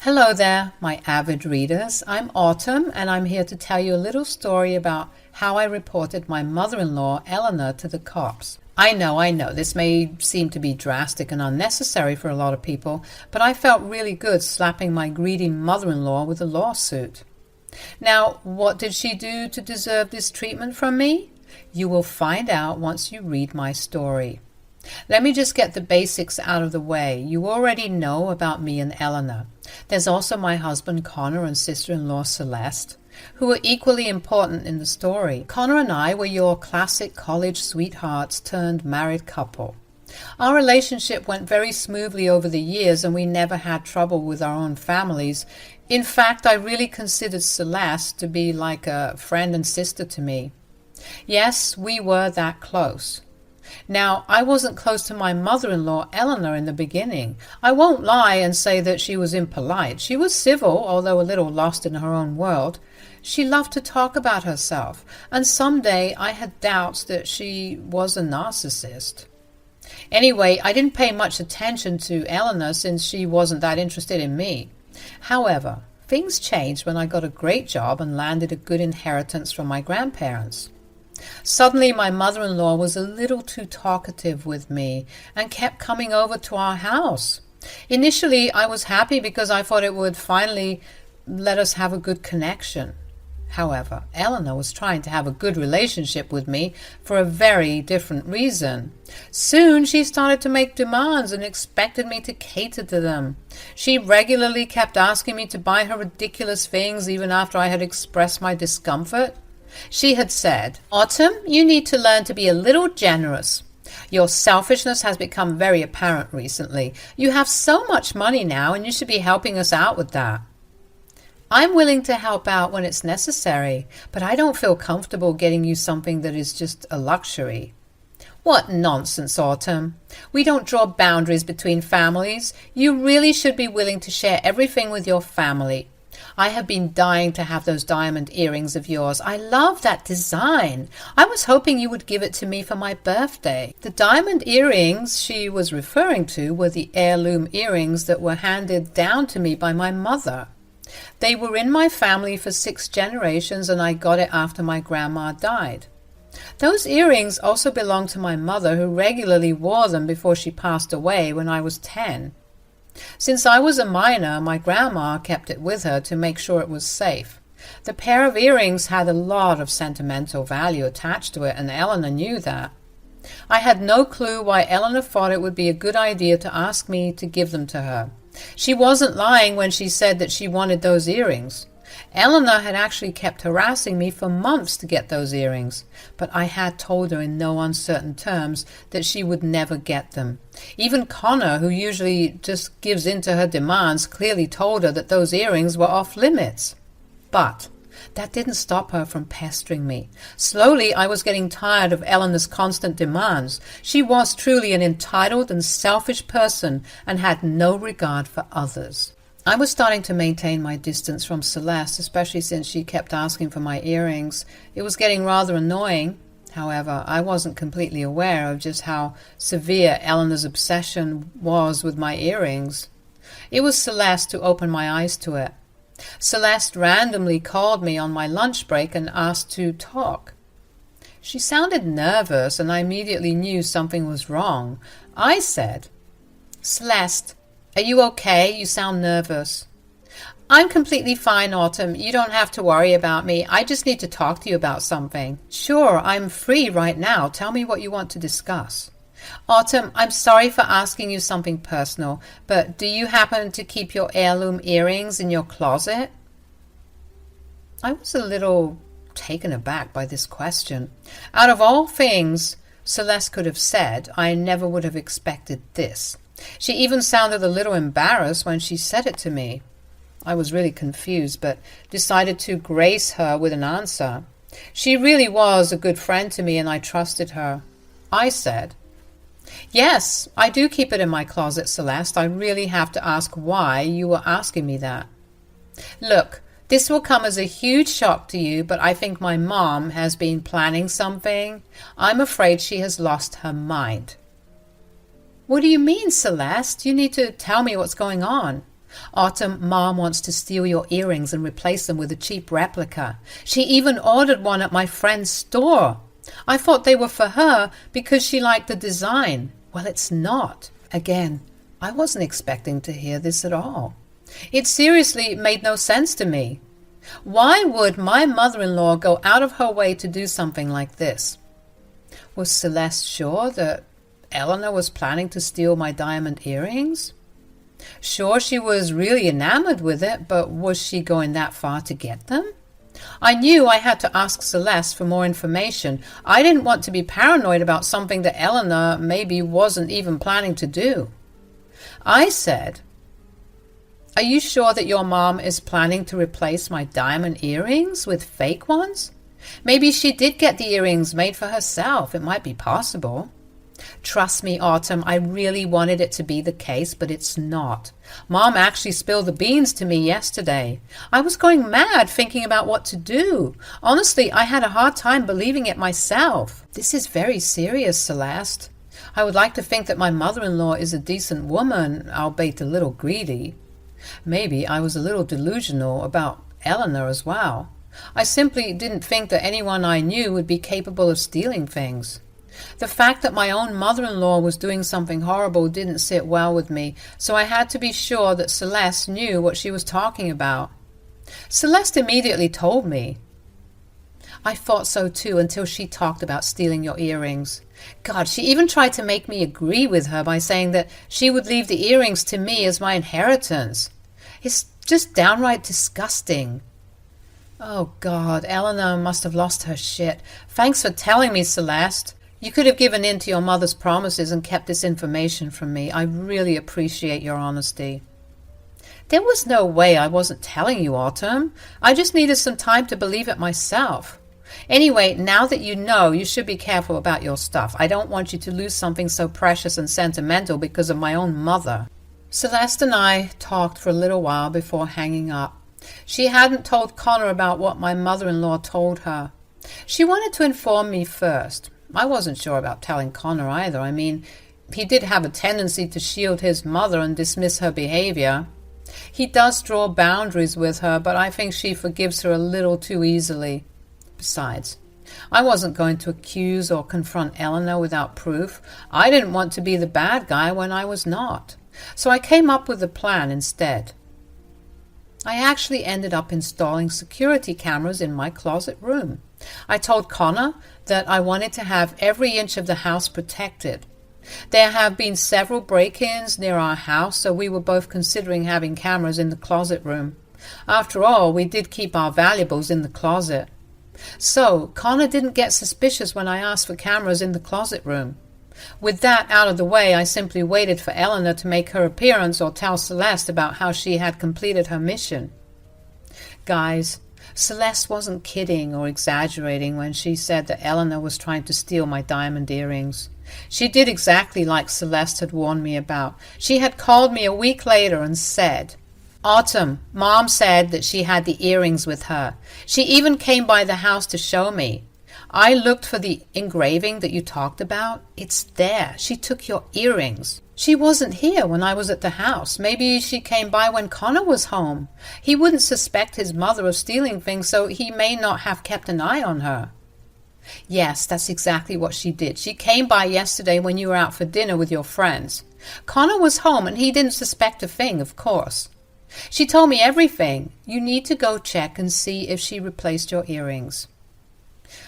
Hello there, my avid readers. I'm Autumn, and I'm here to tell you a little story about how I reported my mother-in-law, Elena, to the cops. I know, this may seem to be drastic and unnecessary for a lot of people, but I felt really good slapping my greedy mother-in-law with a lawsuit. Now, what did she do to deserve this treatment from me? You will find out once you read my story. Let me just get the basics out of the way. You already know about me and Elena. There's also my husband Connor and sister-in-law Celeste, who are equally important in the story. Connor and I were your classic college sweethearts turned married couple. Our relationship went very smoothly over the years, and we never had trouble with our own families. In fact, I really considered Celeste to be like a friend and sister to me. Yes, we were that close. Now, I wasn't close to my mother-in-law, Eleanor, in the beginning. I won't lie and say that she was impolite. She was civil, although a little lost in her own world. She loved to talk about herself, and someday I had doubts that she was a narcissist. Anyway, I didn't pay much attention to Eleanor since she wasn't that interested in me. However, things changed when I got a great job and landed a good inheritance from my grandparents. Suddenly my mother-in-law was a little too talkative with me and kept coming over to our house. Initially I was happy because I thought it would finally let us have a good connection. However, Eleanor was trying to have a good relationship with me for a very different reason. Soon she started to make demands and expected me to cater to them. She regularly kept asking me to buy her ridiculous things even after I had expressed my discomfort. She had said, "Autumn, you need to learn to be a little generous. Your selfishness has become very apparent recently. You have so much money now, and you should be helping us out with that." I'm willing to help out when it's necessary, but I don't feel comfortable getting you something that is just a luxury. What nonsense, Autumn. We don't draw boundaries between families. You really should be willing to share everything with your family. I have been dying to have those diamond earrings of yours. I love that design. I was hoping you would give it to me for my birthday. The diamond earrings she was referring to were the heirloom earrings that were handed down to me by my mother. They were in my family for 6 generations, and I got it after my grandma died. Those earrings also belonged to my mother, who regularly wore them before she passed away when I was 10. Since I was a minor, my grandma kept it with her to make sure it was safe. The pair of earrings had a lot of sentimental value attached to it, and Eleanor knew that. I had no clue why Eleanor thought it would be a good idea to ask me to give them to her. She wasn't lying when she said that she wanted those earrings. Eleanor had actually kept harassing me for months to get those earrings, but I had told her in no uncertain terms that she would never get them. Even Connor, who usually just gives in to her demands, clearly told her that those earrings were off limits. But that didn't stop her from pestering me. Slowly I was getting tired of Eleanor's constant demands. She was truly an entitled and selfish person and had no regard for others. I was starting to maintain my distance from Celeste, especially since she kept asking for my earrings. It was getting rather annoying. However, I wasn't completely aware of just how severe Eleanor's obsession was with my earrings. It was Celeste who opened my eyes to it. Celeste randomly called me on my lunch break and asked to talk. She sounded nervous, and I immediately knew something was wrong. I said, "Celeste, are you okay? You sound nervous." "I'm completely fine, Autumn. You don't have to worry about me. I just need to talk to you about something." "Sure, I'm free right now. Tell me what you want to discuss." "Autumn, I'm sorry for asking you something personal, but do you happen to keep your heirloom earrings in your closet?" I was a little taken aback by this question. Out of all things Celeste could have said, I never would have expected this. She even sounded a little embarrassed when she said it to me. I was really confused, but decided to grace her with an answer. She really was a good friend to me, and I trusted her. I said, "Yes, I do keep it in my closet, Celeste. I really have to ask why you were asking me that." "Look, this will come as a huge shock to you, but I think my mom has been planning something. I'm afraid she has lost her mind." "What do you mean, Celeste? You need to tell me what's going on." Autumn, Mom wants to steal your earrings and replace them with a cheap replica. She even ordered one at my friend's store. I thought they were for her because she liked the design. Well, it's not. Again, I wasn't expecting to hear this at all. It seriously made no sense to me. Why would my mother-in-law go out of her way to do something like this? Was Celeste sure that Eleanor was planning to steal my diamond earrings? Sure, she was really enamored with it, but was she going that far to get them? I knew I had to ask Celeste for more information. I didn't want to be paranoid about something that Eleanor maybe wasn't even planning to do. I said, "Are you sure that your mom is planning to replace my diamond earrings with fake ones? Maybe she did get the earrings made for herself. It might be possible." Trust me, Autumn, I really wanted it to be the case, but it's not. Mom actually spilled the beans to me yesterday. I was going mad thinking about what to do. Honestly, I had a hard time believing it myself. This is very serious, Celeste. I would like to think that my mother-in-law is a decent woman, albeit a little greedy. Maybe I was a little delusional about Eleanor as well. I simply didn't think that anyone I knew would be capable of stealing things. The fact that my own mother-in-law was doing something horrible didn't sit well with me, so I had to be sure that Celeste knew what she was talking about. Celeste immediately told me. I thought so too until she talked about stealing your earrings. God, she even tried to make me agree with her by saying that she would leave the earrings to me as my inheritance. It's just downright disgusting. Oh God, Eleanor must have lost her shit. Thanks for telling me, Celeste. You could have given in to your mother's promises and kept this information from me. I really appreciate your honesty. There was no way I wasn't telling you, Autumn. I just needed some time to believe it myself. Anyway, now that you know, you should be careful about your stuff. I don't want you to lose something so precious and sentimental because of my own mother. Celeste and I talked for a little while before hanging up. She hadn't told Connor about what my mother-in-law told her. She wanted to inform me first. I wasn't sure about telling Connor either. I mean, he did have a tendency to shield his mother and dismiss her behavior. He does draw boundaries with her, but I think she forgives her a little too easily. Besides, I wasn't going to accuse or confront Eleanor without proof. I didn't want to be the bad guy when I was not. So I came up with a plan instead. I actually ended up installing security cameras in my closet room. I told Connor that I wanted to have every inch of the house protected. There have been several break-ins near our house, so we were both considering having cameras in the closet room. After all, we did keep our valuables in the closet. So Connor didn't get suspicious when I asked for cameras in the closet room. With that out of the way, I simply waited for Eleanor to make her appearance or tell Celeste about how she had completed her mission. Guys, Celeste wasn't kidding or exaggerating when she said that Eleanor was trying to steal my diamond earrings. She did exactly like Celeste had warned me about. She had called me a week later and said, "Autumn, Mom said that she had the earrings with her. She even came by the house to show me. I looked for the engraving that you talked about. It's there. She took your earrings. She wasn't here when I was at the house. Maybe she came by when Connor was home. He wouldn't suspect his mother of stealing things, so he may not have kept an eye on her." Yes, that's exactly what she did. She came by yesterday when you were out for dinner with your friends. Connor was home and he didn't suspect a thing, of course. She told me everything. You need to go check and see if she replaced your earrings.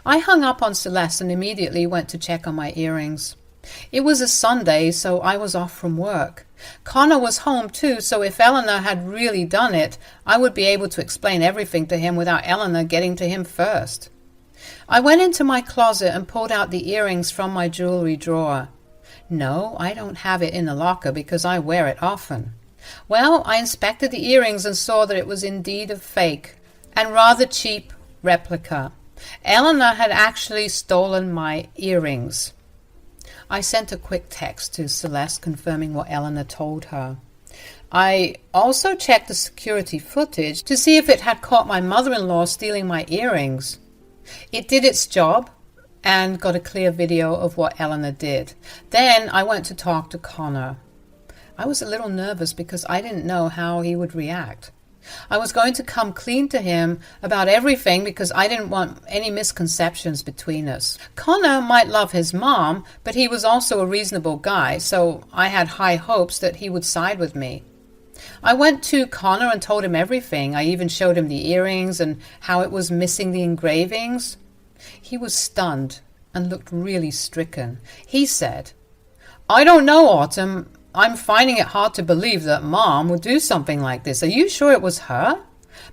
I hung up on Celeste and immediately went to check on my earrings. It was a Sunday, so I was off from work. Connor was home too, so if Eleanor had really done it, I would be able to explain everything to him without Eleanor getting to him first. I went into my closet and pulled out the earrings from my jewelry drawer. No, I don't have it in the locker because I wear it often. Well, I inspected the earrings and saw that it was indeed a fake and rather cheap replica. Eleanor had actually stolen my earrings. I sent a quick text to Celeste confirming what Eleanor told her. I also checked the security footage to see if it had caught my mother-in-law stealing my earrings. It did its job and got a clear video of what Eleanor did. Then I went to talk to Connor. I was a little nervous because I didn't know how he would react. I was going to come clean to him about everything because I didn't want any misconceptions between us. Connor might love his mom, but he was also a reasonable guy, so I had high hopes that he would side with me. I went to Connor and told him everything. I even showed him the earrings and how it was missing the engravings. He was stunned and looked really stricken. He said, "I don't know, Autumn. I'm finding it hard to believe that Mom would do something like this. Are you sure it was her?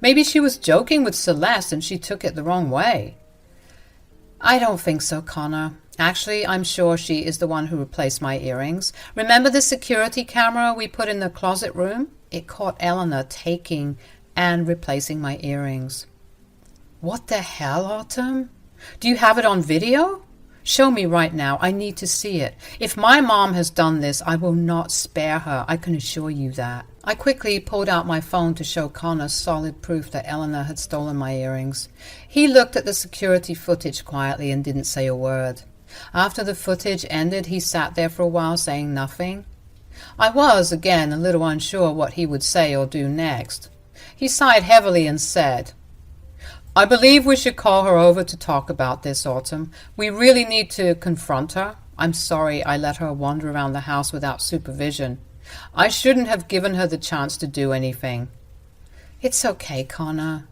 Maybe she was joking with Celeste and she took it the wrong way." "I don't think so, Connor. Actually, I'm sure she is the one who replaced my earrings. Remember the security camera we put in the closet room? It caught Elena taking and replacing my earrings." "What the hell, Autumn? Do you have it on video? Show me right now. I need to see it. If my mom has done this, I will not spare her. I can assure you that." I quickly pulled out my phone to show Connor solid proof that Elena had stolen my earrings. He looked at the security footage quietly and didn't say a word. After the footage ended, he sat there for a while saying nothing. I was, again, a little unsure what he would say or do next. He sighed heavily and said, "I believe we should call her over to talk about this, Autumn. We really need to confront her. I'm sorry I let her wander around the house without supervision. I shouldn't have given her the chance to do anything." "It's okay, Connor.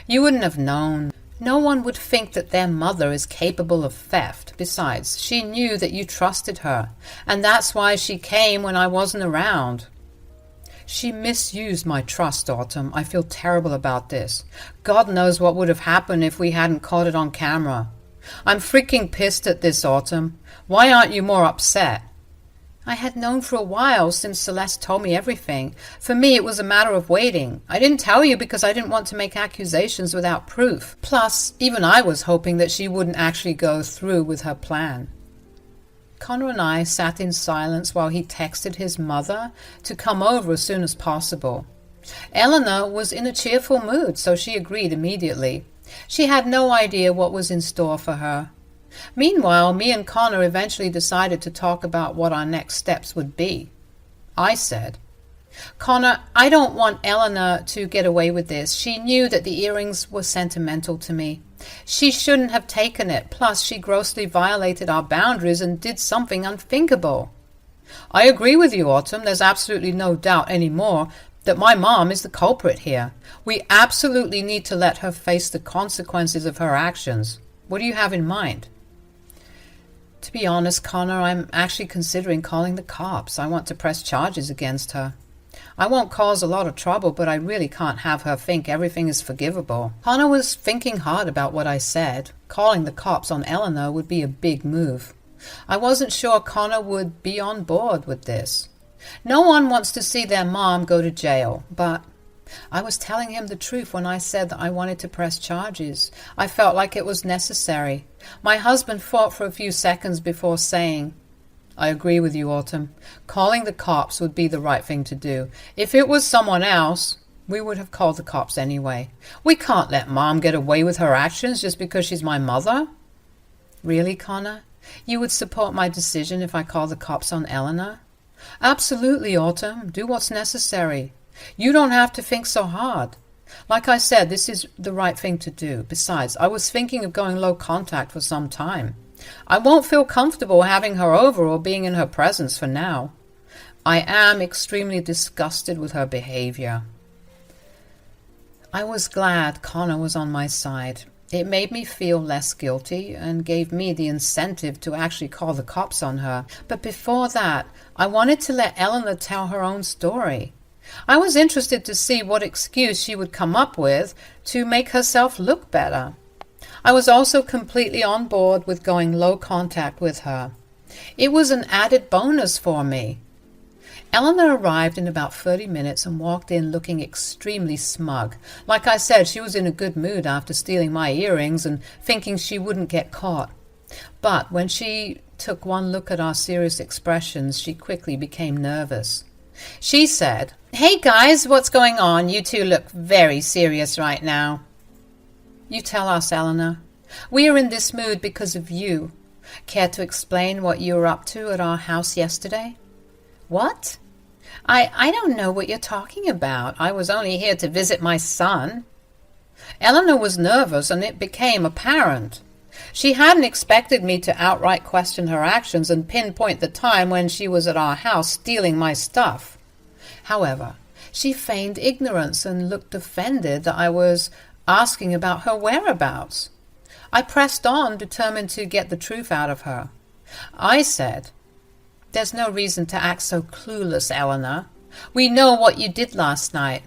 You wouldn't have known. No one would think that their mother is capable of theft. Besides, she knew that you trusted her, and that's why she came when I wasn't around." "She misused my trust, Autumn. I feel terrible about this. God knows what would have happened if we hadn't caught it on camera. I'm freaking pissed at this, Autumn. Why aren't you more upset?" "I had known for a while since Celeste told me everything. For me, it was a matter of waiting. I didn't tell you because I didn't want to make accusations without proof. Plus, even I was hoping that she wouldn't actually go through with her plan." Connor and I sat in silence while he texted his mother to come over as soon as possible. Elena was in a cheerful mood, so she agreed immediately. She had no idea what was in store for her. Meanwhile, me and Connor eventually decided to talk about what our next steps would be. I said, "Connor, I don't want Elena to get away with this. She knew that the earrings were sentimental to me. She shouldn't have taken it. Plus, she grossly violated our boundaries and did something unthinkable." "I agree with you, Autumn. There's absolutely no doubt anymore that my mom is the culprit here. We absolutely need to let her face the consequences of her actions. What do you have in mind?" "To be honest, Connor, I'm actually considering calling the cops. I want to press charges against her. I won't cause a lot of trouble, but I really can't have her think everything is forgivable." Connor was thinking hard about what I said. Calling the cops on Eleanor would be a big move. I wasn't sure Connor would be on board with this. No one wants to see their mom go to jail, but I was telling him the truth when I said that I wanted to press charges. I felt like it was necessary. My husband thought for a few seconds before saying, "I agree with you, Autumn. Calling the cops would be the right thing to do. If it was someone else, we would have called the cops anyway. We can't let Mom get away with her actions just because she's my mother." "Really, Connor? You would support my decision if I call the cops on Eleanor?" "Absolutely, Autumn. Do what's necessary. You don't have to think so hard. Like I said, this is the right thing to do. Besides, I was thinking of going low contact for some time. I won't feel comfortable having her over or being in her presence for now. I am extremely disgusted with her behavior." I was glad Connor was on my side. It made me feel less guilty and gave me the incentive to actually call the cops on her. But before that, I wanted to let Elena tell her own story. I was interested to see what excuse she would come up with to make herself look better. I was also completely on board with going low contact with her. It was an added bonus for me. Eleanor arrived in about 30 minutes and walked in looking extremely smug. Like I said, she was in a good mood after stealing my earrings and thinking she wouldn't get caught. But when she took one look at our serious expressions, she quickly became nervous. She said, "Hey guys, what's going on? You two look very serious right now." "You tell us, Eleanor. We are in this mood because of you. Care to explain what you were up to at our house yesterday?" "What?" I don't know what you're talking about. I was only here to visit my son. Eleanor was nervous, and it became apparent. She hadn't expected me to outright question her actions and pinpoint the time when she was at our house stealing my stuff. However, she feigned ignorance and looked offended that I was asking about her whereabouts. I pressed on, determined to get the truth out of her. I said, "There's no reason to act so clueless, Eleanor. We know what you did last night.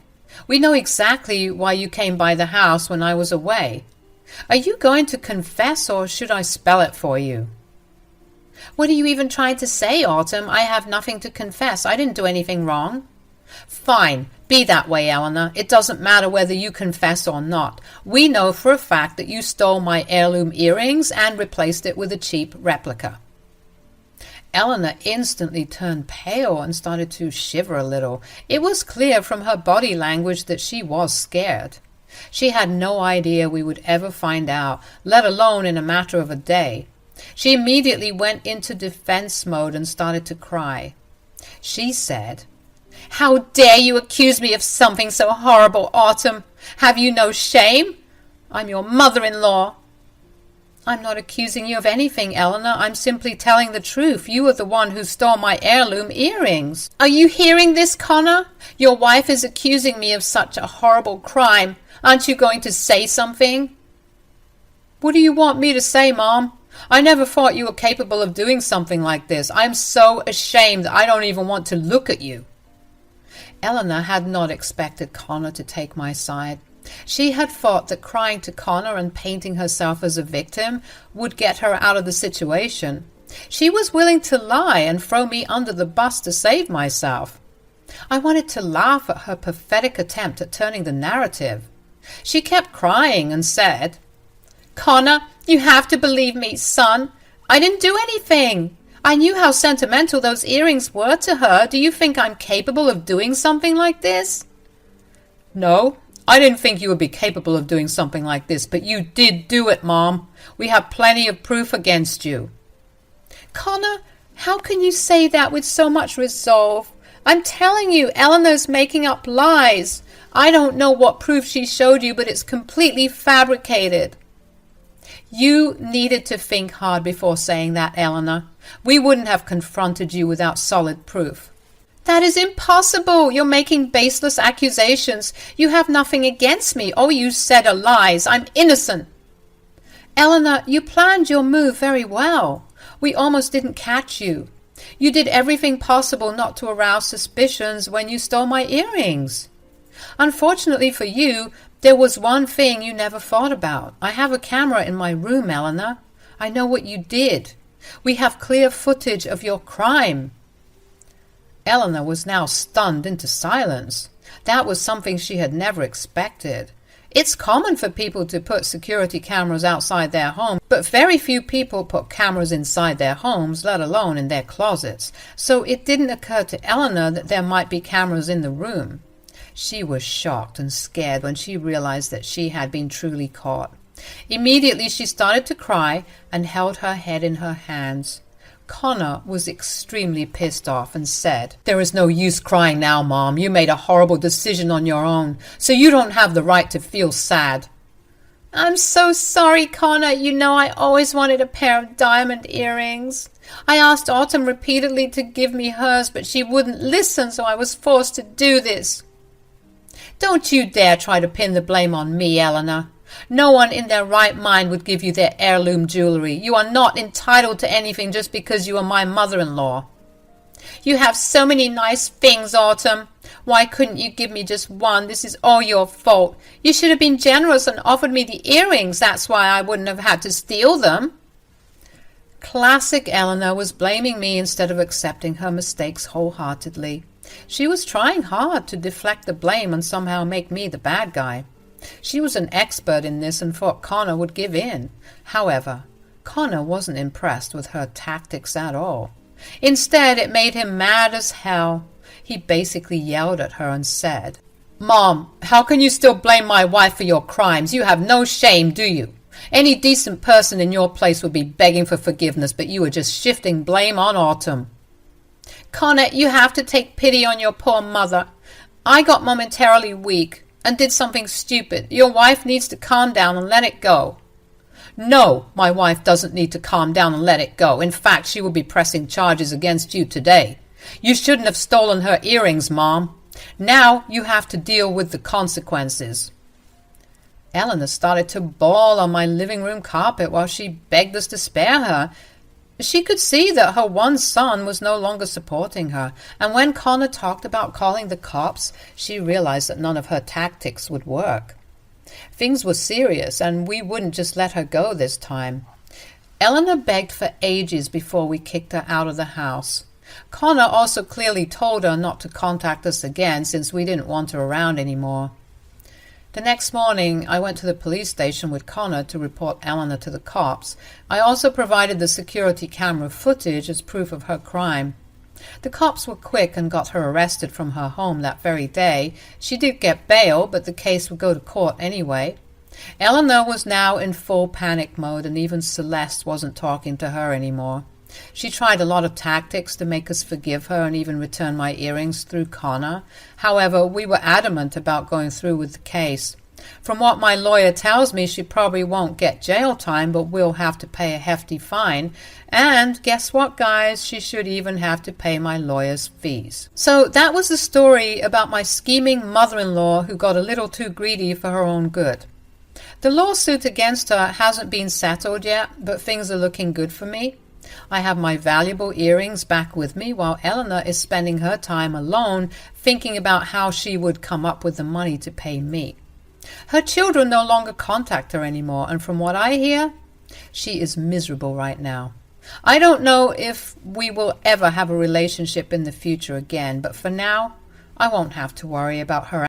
We know exactly why you came by the house when I was away. Are you going to confess, or should I spell it for you?" "What are you even trying to say, Autumn? I have nothing to confess. I didn't do anything wrong." "Fine. Be that way, Eleanor. It doesn't matter whether you confess or not. We know for a fact that you stole my heirloom earrings and replaced it with a cheap replica." Eleanor instantly turned pale and started to shiver a little. It was clear from her body language that she was scared. She had no idea we would ever find out, let alone in a matter of a day. She immediately went into defense mode and started to cry. She said, "How dare you accuse me of something so horrible, Autumn? Have you no shame? I'm your mother-in-law." "I'm not accusing you of anything, Eleanor. I'm simply telling the truth. You are the one who stole my heirloom earrings." "Are you hearing this, Connor? Your wife is accusing me of such a horrible crime. Aren't you going to say something?" "What do you want me to say, Mom? I never thought you were capable of doing something like this. I'm so ashamed that I don't even want to look at you." Eleanor had not expected Connor to take my side. She had thought that crying to Connor and painting herself as a victim would get her out of the situation. She was willing to lie and throw me under the bus to save myself. I wanted to laugh at her pathetic attempt at turning the narrative. She kept crying and said, "Connor, you have to believe me, son. I didn't do anything. I knew how sentimental those earrings were to her. Do you think I'm capable of doing something like this?" "No, I didn't think you would be capable of doing something like this, but you did do it, Mom. We have plenty of proof against you." "Connor, how can you say that with so much resolve? I'm telling you, Eleanor's making up lies. I don't know what proof she showed you, but it's completely fabricated." "You needed to think hard before saying that, Eleanor. We wouldn't have confronted you without solid proof." "That is impossible. You're making baseless accusations. You have nothing against me. All you said are lies. I'm innocent." "Eleanor, you planned your move very well. We almost didn't catch you. You did everything possible not to arouse suspicions when you stole my earrings. Unfortunately for you, there was one thing you never thought about. I have a camera in my room, Eleanor. I know what you did. We have clear footage of your crime." Eleanor was now stunned into silence. That was something she had never expected. It's common for people to put security cameras outside their home, but very few people put cameras inside their homes, let alone in their closets. So it didn't occur to Eleanor that there might be cameras in the room. She was shocked and scared when she realized that she had been truly caught. Immediately she started to cry and held her head in her hands. Connor was extremely pissed off and said, "There is no use crying now, Mom. You made a horrible decision on your own, so you don't have the right to feel sad." "I'm so sorry, Connor. You know I always wanted a pair of diamond earrings. I asked Autumn repeatedly to give me hers, but she wouldn't listen, so I was forced to do this." "Don't you dare try to pin the blame on me, Eleanor. No one in their right mind would give you their heirloom jewelry. You are not entitled to anything just because you are my mother-in-law." "You have so many nice things, Autumn. Why couldn't you give me just one? This is all your fault. You should have been generous and offered me the earrings. That's why I wouldn't have had to steal them." Classic Eleanor was blaming me instead of accepting her mistakes wholeheartedly. She was trying hard to deflect the blame and somehow make me the bad guy. She was an expert in this and thought Connor would give in. However, Connor wasn't impressed with her tactics at all. Instead, it made him mad as hell. He basically yelled at her and said, "Mom, how can you still blame my wife for your crimes? You have no shame, do you? Any decent person in your place would be begging for forgiveness, but you are just shifting blame on Autumn." Connor, you have to take pity on your poor mother. I got momentarily weak and did something stupid. Your wife needs to calm down and let it go. No, my wife doesn't need to calm down and let it go. In fact, she will be pressing charges against you today. You shouldn't have stolen her earrings, Mom. Now you have to deal with the consequences. Elena started to bawl on my living room carpet while she begged us to spare her. She could see that her one son was no longer supporting her, and when Connor talked about calling the cops, she realized that none of her tactics would work. Things were serious, and we wouldn't just let her go this time. Elena begged for ages before we kicked her out of the house. Connor also clearly told her not to contact us again since we didn't want her around anymore. The next morning, I went to the police station with Connor to report Elena to the cops. I also provided the security camera footage as proof of her crime. The cops were quick and got her arrested from her home that very day. She did get bail, but the case would go to court anyway. Elena was now in full panic mode, and even Celeste wasn't talking to her anymore. She tried a lot of tactics to make us forgive her and even return my earrings through Connor. However, we were adamant about going through with the case. From what my lawyer tells me, she probably won't get jail time, but will have to pay a hefty fine. And guess what, guys? She should even have to pay my lawyer's fees. So that was the story about my scheming mother-in-law who got a little too greedy for her own good. The lawsuit against her hasn't been settled yet, but things are looking good for me. I have my valuable earrings back with me while Elena is spending her time alone thinking about how she would come up with the money to pay me. Her children no longer contact her anymore, and from what I hear, she is miserable right now. I don't know if we will ever have a relationship in the future again, but for now, I won't have to worry about her